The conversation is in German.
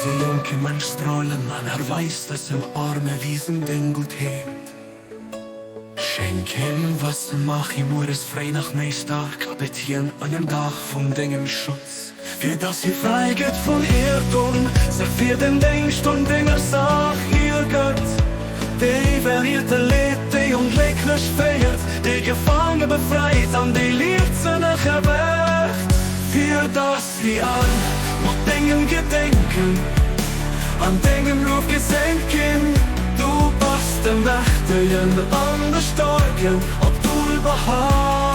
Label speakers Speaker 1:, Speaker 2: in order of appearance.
Speaker 1: Junge man strahlen, man weiß, dass im Arme wiesen den gut hebt. Schenken, was mach ich nur ist frei nach Neistag, betien an dem Dach von dengem Schutz. Für das sie frei geht von Irrtum, sich für den Denkst und Dinger Sach ihr Gott. Die verlierte Lebte und lecklich feiert, die Gefangene befreit, an die Licht sie nachher erwacht. Für das sie an, noch Dingen gedenken, an Dingen Ruf gesenken. Du bist dem Wächter, an der Starken, ob du überhaupt